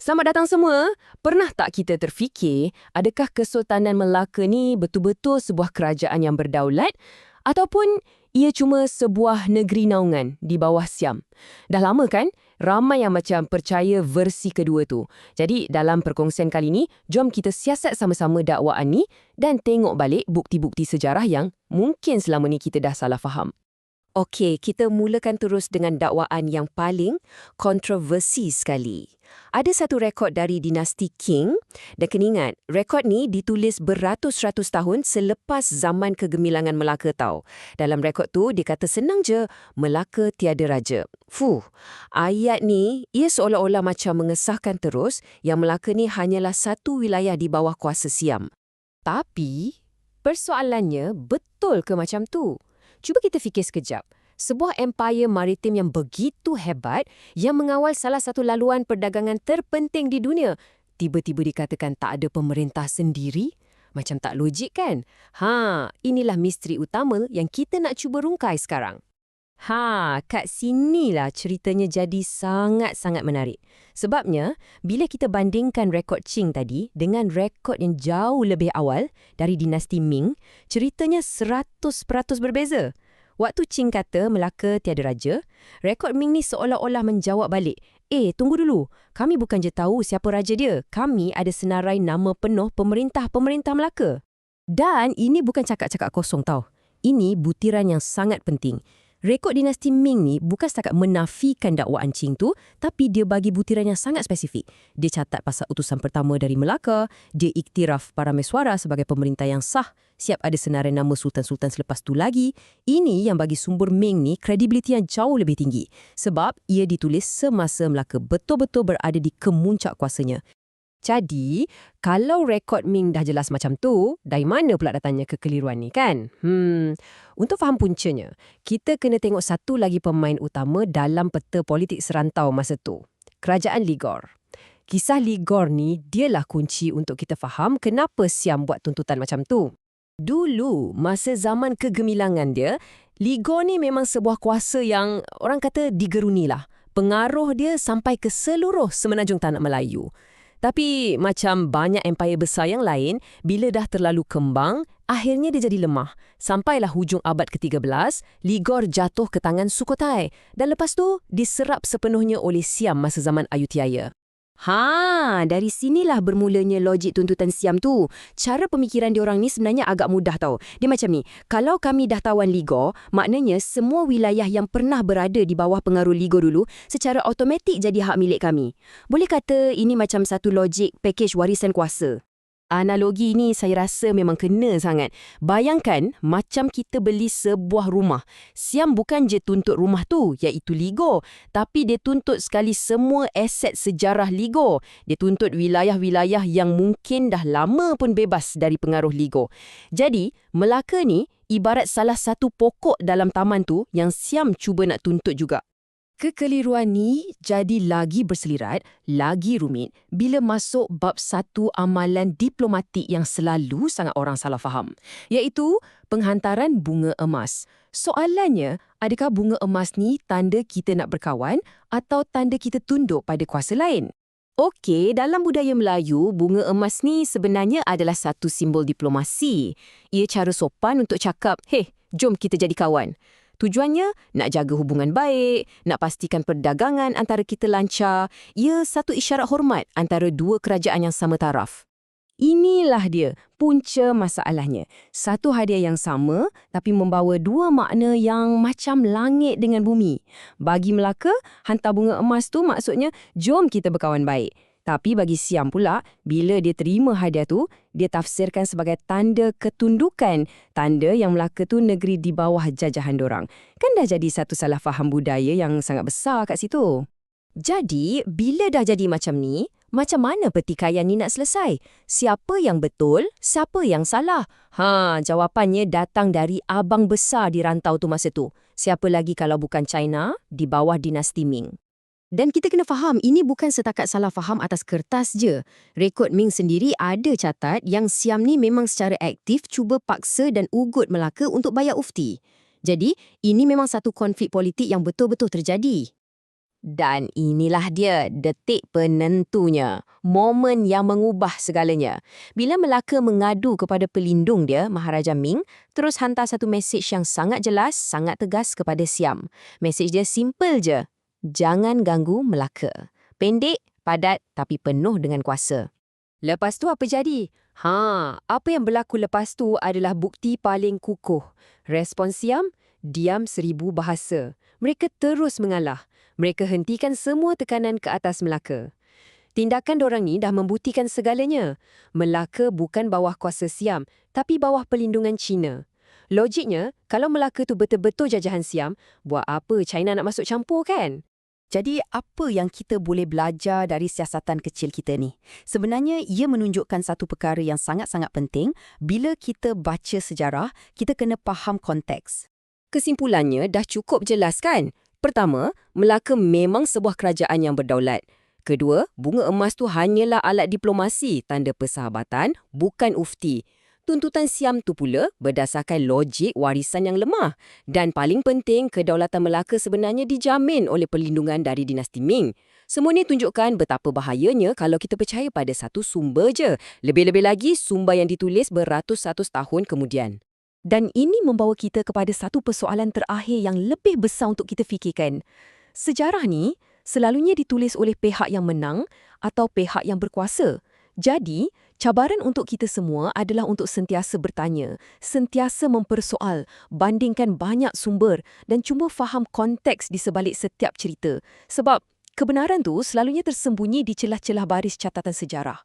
Selamat datang semua. Pernah tak kita terfikir, adakah Kesultanan Melaka ni betul-betul sebuah kerajaan yang berdaulat ataupun ia cuma sebuah negeri naungan di bawah Siam? Dah lama kan? Ramai yang macam percaya versi kedua tu. Jadi dalam perkongsian kali ni, jom kita siasat sama-sama dakwaan ni dan tengok balik bukti-bukti sejarah yang mungkin selama ni kita dah salah faham. Okey, kita mulakan terus dengan dakwaan yang paling kontroversi sekali. Ada satu rekod dari dinasti Qing dan kena ingat, rekod ni ditulis beratus-ratus tahun selepas zaman kegemilangan Melaka tau. Dalam rekod tu, dia kata senang je, Melaka tiada raja. Ayat ni, ia seolah-olah macam mengesahkan terus yang Melaka ni hanyalah satu wilayah di bawah kuasa Siam. Tapi, persoalannya betul ke macam tu? Cuba kita fikir sekejap. Sebuah empire maritim yang begitu hebat yang mengawal salah satu laluan perdagangan terpenting di dunia, tiba-tiba dikatakan tak ada pemerintah sendiri? Macam tak logik kan? Inilah misteri utama yang kita nak cuba rungkai sekarang. Kat sinilah ceritanya jadi sangat-sangat menarik. Sebabnya, bila kita bandingkan rekod Qing tadi dengan rekod yang jauh lebih awal dari dinasti Ming, ceritanya 100% berbeza. Waktu Qing kata Melaka tiada raja, rekod Ming ni seolah-olah menjawab balik, tunggu dulu, kami bukan je tahu siapa raja dia, kami ada senarai nama penuh pemerintah Melaka. Dan ini bukan cakap-cakap kosong tau. Ini butiran yang sangat penting. Rekod dinasti Ming ni bukan setakat menafikan dakwaan Qing tu, tapi dia bagi butiran yang sangat spesifik. Dia catat pasal utusan pertama dari Melaka, dia iktiraf Parameswara sebagai pemerintah yang sah, siap ada senarai nama sultan-sultan selepas tu lagi. Ini yang bagi sumber Ming ni kredibiliti yang jauh lebih tinggi. Sebab ia ditulis semasa Melaka betul-betul berada di kemuncak kuasanya. Jadi, kalau rekod Ming dah jelas macam tu, dari mana pula datangnya kekeliruan ni kan? Untuk faham puncanya, kita kena tengok satu lagi pemain utama dalam peta politik serantau masa tu. Kerajaan Ligor. Kisah Ligor ni, dialah kunci untuk kita faham kenapa Siam buat tuntutan macam tu. Dulu, masa zaman kegemilangan dia, Ligor ni memang sebuah kuasa yang orang kata digeruni lah. Pengaruh dia sampai ke seluruh semenanjung tanah Melayu. Tapi macam banyak empire besar yang lain, bila dah terlalu kembang, akhirnya dia jadi lemah. Sampailah hujung abad ke-13, Ligor jatuh ke tangan Sukhothai dan lepas tu diserap sepenuhnya oleh Siam masa zaman Ayutthaya. Dari sinilah bermulanya logik tuntutan Siam tu. Cara pemikiran diorang ni sebenarnya agak mudah tau. Dia macam ni, kalau kami dah tawan Ligor, maknanya semua wilayah yang pernah berada di bawah pengaruh Ligor dulu secara automatik jadi hak milik kami. Boleh kata ini macam satu logik pakej warisan kuasa. Analogi ni saya rasa memang kena sangat. Bayangkan macam kita beli sebuah rumah. Siam bukan je tuntut rumah tu, iaitu Ligor. Tapi dia tuntut sekali semua aset sejarah Ligor. Dia tuntut wilayah-wilayah yang mungkin dah lama pun bebas dari pengaruh Ligor. Jadi, Melaka ni ibarat salah satu pokok dalam taman tu yang Siam cuba nak tuntut juga. Kekeliruan ni jadi lagi berselirat, lagi rumit bila masuk bab satu amalan diplomatik yang selalu sangat orang salah faham, iaitu penghantaran bunga emas. Soalannya, adakah bunga emas ni tanda kita nak berkawan atau tanda kita tunduk pada kuasa lain? Okey, dalam budaya Melayu, bunga emas ni sebenarnya adalah satu simbol diplomasi. Ia cara sopan untuk cakap, jom kita jadi kawan. Tujuannya nak jaga hubungan baik, nak pastikan perdagangan antara kita lancar. Ia satu isyarat hormat antara dua kerajaan yang sama taraf. Inilah dia punca masalahnya. Satu hadiah yang sama tapi membawa dua makna yang macam langit dengan bumi. Bagi Melaka, hantar bunga emas tu maksudnya jom kita berkawan baik. Tapi bagi Siam pula, bila dia terima hadiah tu, dia tafsirkan sebagai tanda ketundukan, tanda yang Melaka tu negeri di bawah jajahan dorang. Kan dah jadi satu salah faham budaya yang sangat besar kat situ. Jadi, bila dah jadi macam ni, macam mana pertikaian ni nak selesai? Siapa yang betul, siapa yang salah? Jawapannya datang dari abang besar di rantau tu masa tu. Siapa lagi kalau bukan China, di bawah dinasti Ming. Dan kita kena faham, ini bukan setakat salah faham atas kertas je. Rekod Ming sendiri ada catat yang Siam ni memang secara aktif cuba paksa dan ugut Melaka untuk bayar ufti. Jadi, ini memang satu konflik politik yang betul-betul terjadi. Dan inilah dia detik penentunya, momen yang mengubah segalanya. Bila Melaka mengadu kepada pelindung dia, Maharaja Ming, terus hantar satu mesej yang sangat jelas, sangat tegas kepada Siam. Mesej dia simple je, jangan ganggu Melaka. Pendek, padat tapi penuh dengan kuasa. Lepas tu apa jadi? Apa yang berlaku lepas tu adalah bukti paling kukuh. Respons Siam, diam 1000 bahasa. Mereka terus mengalah. Mereka hentikan semua tekanan ke atas Melaka. Tindakan dorang ni dah membuktikan segalanya. Melaka bukan bawah kuasa Siam, tapi bawah pelindungan China. Logiknya, kalau Melaka tu betul-betul jajahan Siam, buat apa China nak masuk campur kan? Jadi, apa yang kita boleh belajar dari siasatan kecil kita ni? Sebenarnya, ia menunjukkan satu perkara yang sangat-sangat penting. Bila kita baca sejarah, kita kena faham konteks. Kesimpulannya dah cukup jelas kan? Pertama, Melaka memang sebuah kerajaan yang berdaulat. Kedua, bunga emas tu hanyalah alat diplomasi, tanda persahabatan, bukan ufti. Tuntutan Siam tu pula berdasarkan logik warisan yang lemah. Dan paling penting, kedaulatan Melaka sebenarnya dijamin oleh perlindungan dari dinasti Ming. Semua ni tunjukkan betapa bahayanya kalau kita percaya pada satu sumber je. Lebih-lebih lagi, sumber yang ditulis beratus-ratus tahun kemudian. Dan ini membawa kita kepada satu persoalan terakhir yang lebih besar untuk kita fikirkan. Sejarah ni selalunya ditulis oleh pihak yang menang atau pihak yang berkuasa. Jadi, cabaran untuk kita semua adalah untuk sentiasa bertanya, sentiasa mempersoal, bandingkan banyak sumber dan cuba faham konteks di sebalik setiap cerita. Sebab kebenaran tu selalunya tersembunyi di celah-celah baris catatan sejarah.